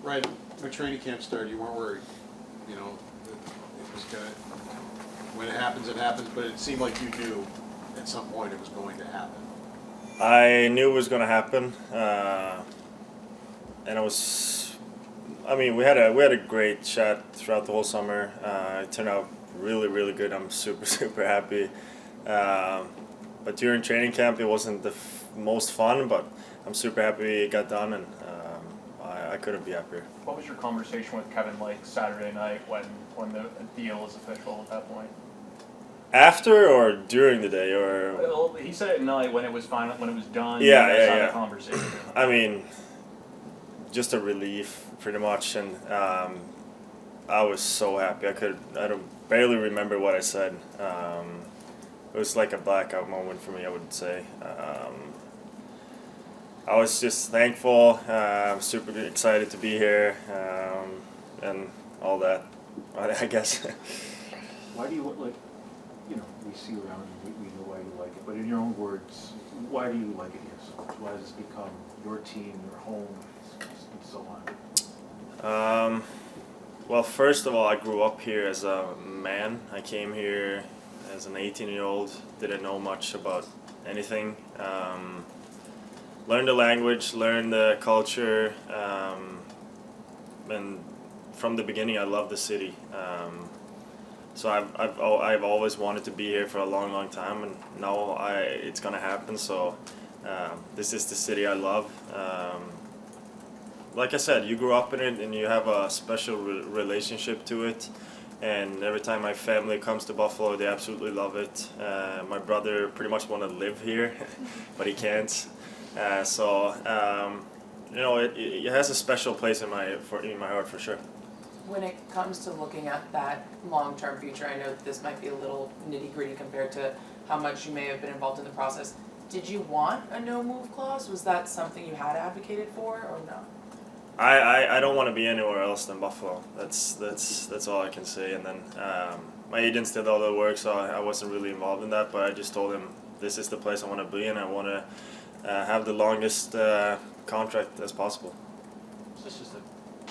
Right when training camp started, you weren't worried. You know, it was gonna. When it happens, but it seemed like you knew at some point it was going to happen. I knew it was going to happen, and it was. I mean, we had a great shot throughout the whole summer. It turned out really good. I'm super happy. But during training camp, it wasn't the most fun, but I'm super happy it got done, and I couldn't be happier. What was your conversation with Kevin like Saturday night when the deal was official at that point? After or during the day, or Well, he said at night when it was final, when it was done. Yeah, you guys yeah, had yeah. a conversation. I mean, just a relief, pretty much, and I was so happy. I don't barely remember what I said. It was like a blackout moment for me, I would say. I was just thankful. I'm super excited to be here, and all that. I guess. Why do you like? You know, we see around and we know why you like it, but in your own words, why do you like it here so much? Why has it become your team, your home, and so on? Well, first of all, I grew up here as a man. I came here as an 18-year-old, didn't know much about anything. Learned the language, learned the culture, and from the beginning, I loved the city. So I've always wanted to be here for a long time, and now it's gonna happen. So this is the city I love. Like I said, you grew up in it, and you have a special relationship to it. And every time my family comes to Buffalo, they absolutely love it. My brother pretty much want to live here, but he can't. You know, it has a special place in my heart for sure. When it comes to looking at that long-term future, I know this might be a little nitty-gritty compared to how much you may have been involved in the process. Did you want a no-move clause? Was that something you had advocated for, or no? I don't want to be anywhere else than Buffalo. That's all I can say. And then my agents did all the work, so I wasn't really involved in that. But I just told him this is the place I want to be, and I want to have the longest contract as possible. Is this just a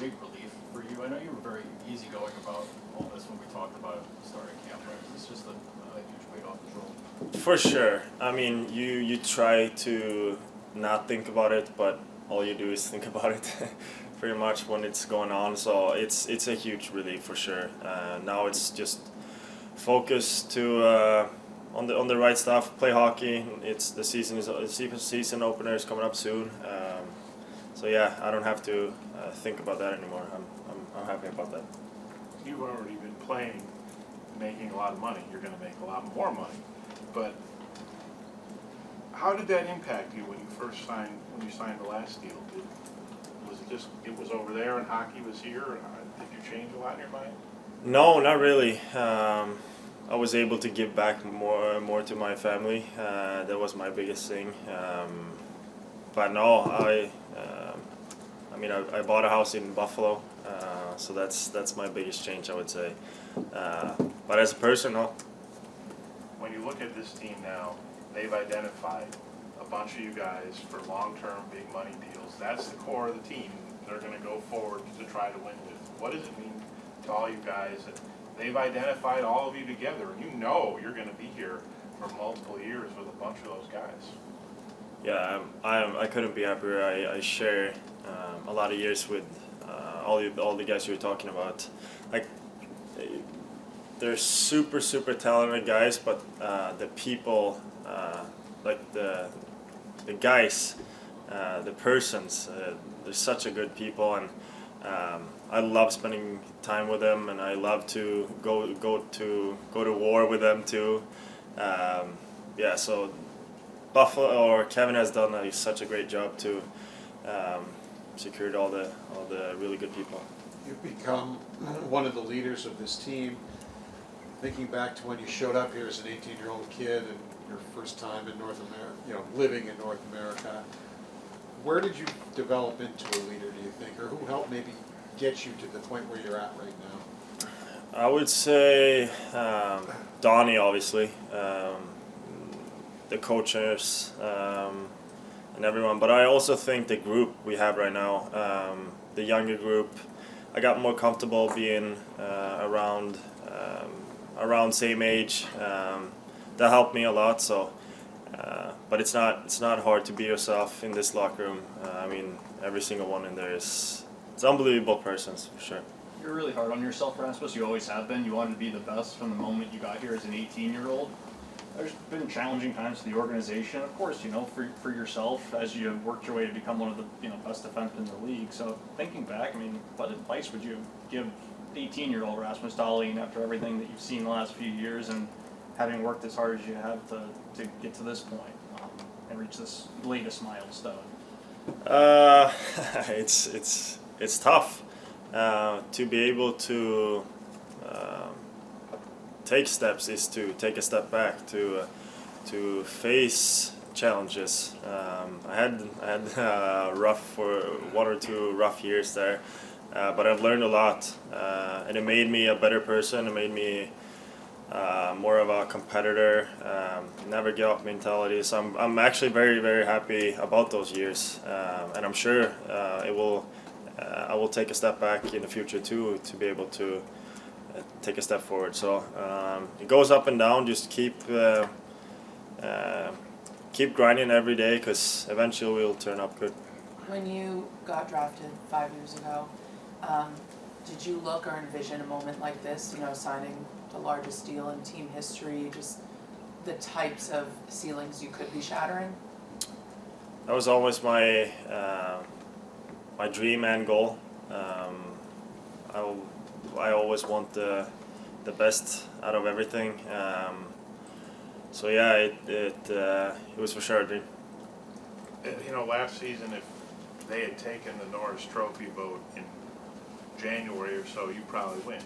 big relief for you? I know you were very easygoing about all this when we talked about starting camp, right? Is this just a huge weight off the shoulders? For sure. I mean, you try to not think about it, but all you do is think about it pretty much when it's going on. So it's a huge relief for sure. Now it's just focus to on the right stuff, play hockey. It's the season opener is coming up soon. So yeah, I don't have to think about that anymore. I'm happy about that. You've already been playing, making a lot of money. You're going to make a lot more money. But how did that impact you when you signed the last deal? Was it just it was over there and hockey was here? Or did you change a lot in your mind? No, not really. I was able to give back more to my family. That was my biggest thing. But no, I bought a house in Buffalo, so that's my biggest change, I would say. But as a person, no. When you look at this team now, they've identified a bunch of you guys for long-term big money deals. That's the core of the team they're going to go forward to try to win with. What does it mean to all you guys that they've identified all of you together, and you know you're going to be here for multiple years with a bunch of those guys? Yeah, I couldn't be happier. I share a lot of years with all the guys you were talking about. Like, they're super talented guys, but the people, like the guys, the persons, they're such a good people, and I love spending time with them, and I love to go to war with them too. Yeah, so Buffalo or Kevin has done such a great job to secured all the really good people. You've become one of the leaders of this team. Thinking back to when you showed up here as an 18-year-old kid and your first time in North America, living in North America, where did you develop into a leader, do you think, or who helped maybe get you to the point where you're at right now? I would say Donnie, obviously, the coaches, and everyone. But I also think the group we have right now, the younger group. I got more comfortable being around same age. That helped me a lot. So, but it's not hard to be yourself in this locker room. I mean, every single one in there it's unbelievable persons for sure. You're really hard on yourself, Rasmus. You always have been. You wanted to be the best from the moment you got here as an 18-year-old. There's been challenging times for the organization, of course, for yourself as you worked your way to become one of the best defensemen in the league. So thinking back, I mean, what advice would you give 18-year-old Rasmus Dahlin after everything that you've seen the last few years and having worked as hard as you have to get to this point and reach this latest milestone? It's tough to be able to. Take steps is to take a step back to face challenges. I had rough for 1 or 2 rough years there, but I've learned a lot, and it made me a better person. It made me more of a competitor, never give up mentality. So I'm actually very, very happy about those years, and I'm sure I will take a step back in the future too to be able to take a step forward. So it goes up and down. Just keep grinding every day, because eventually we'll turn up good. When you got drafted 5 years ago, did you look or envision a moment like this, signing the largest deal in team history, just the types of ceilings you could be shattering? That was always my dream and goal. I always want the best out of everything. So yeah, it was for sure a dream. Last season, if they had taken the Norris Trophy vote in January or so, you probably win.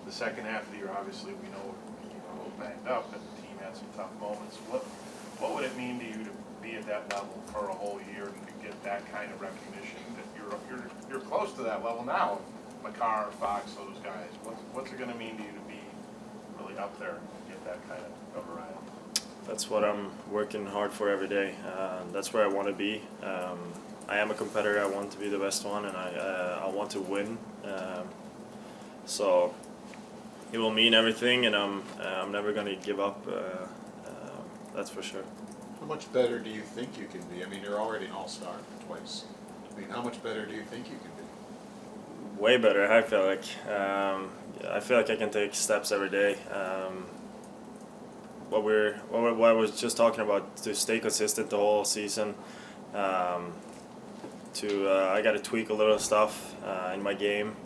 The second half of the year, obviously, we know you were a little banged up, and the team had some tough moments. What would it mean to you to be at that level for a whole year and to get that kind of recognition? That you're close to that level now. Makar, Fox, those guys. What's it going to mean to you to be really up there and get that kind of notoriety? That's what I'm working hard for every day. That's where I want to be. I am a competitor. I want to be the best one, and I want to win. So it will mean everything, and I'm never going to give up. That's for sure. How much better do you think you can be? I mean, you're already an all-star twice. I mean, how much better do you think you can be? Way better, I feel like. I feel like I can take steps every day. What I was just talking about, to stay consistent the whole season. I got to tweak a little stuff in my game.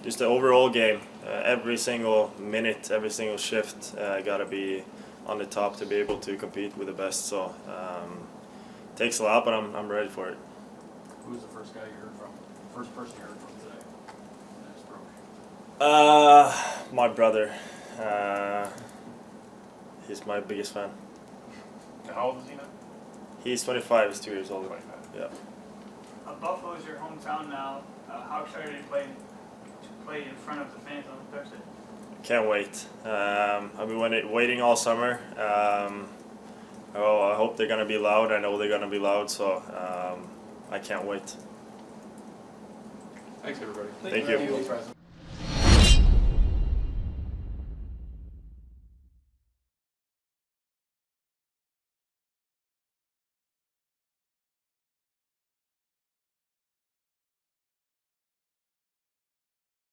Just the overall game, every single minute, every single shift, I got to be on the top to be able to compete with the best. So it takes a lot, but I'm ready for it. Who was the first guy you heard from? First person you heard from today? That's broke. My brother. He's my biggest fan. And how old is he now? He's 25. He's 2 years older. 25. Yeah. Buffalo is your hometown now. How excited are you to play in front of the fans on Thursday? Can't wait. I've been waiting all summer. I hope they're gonna be loud. I know they're gonna be loud, so I can't wait. Thanks, everybody. Thank you. Thanks, Rasmus.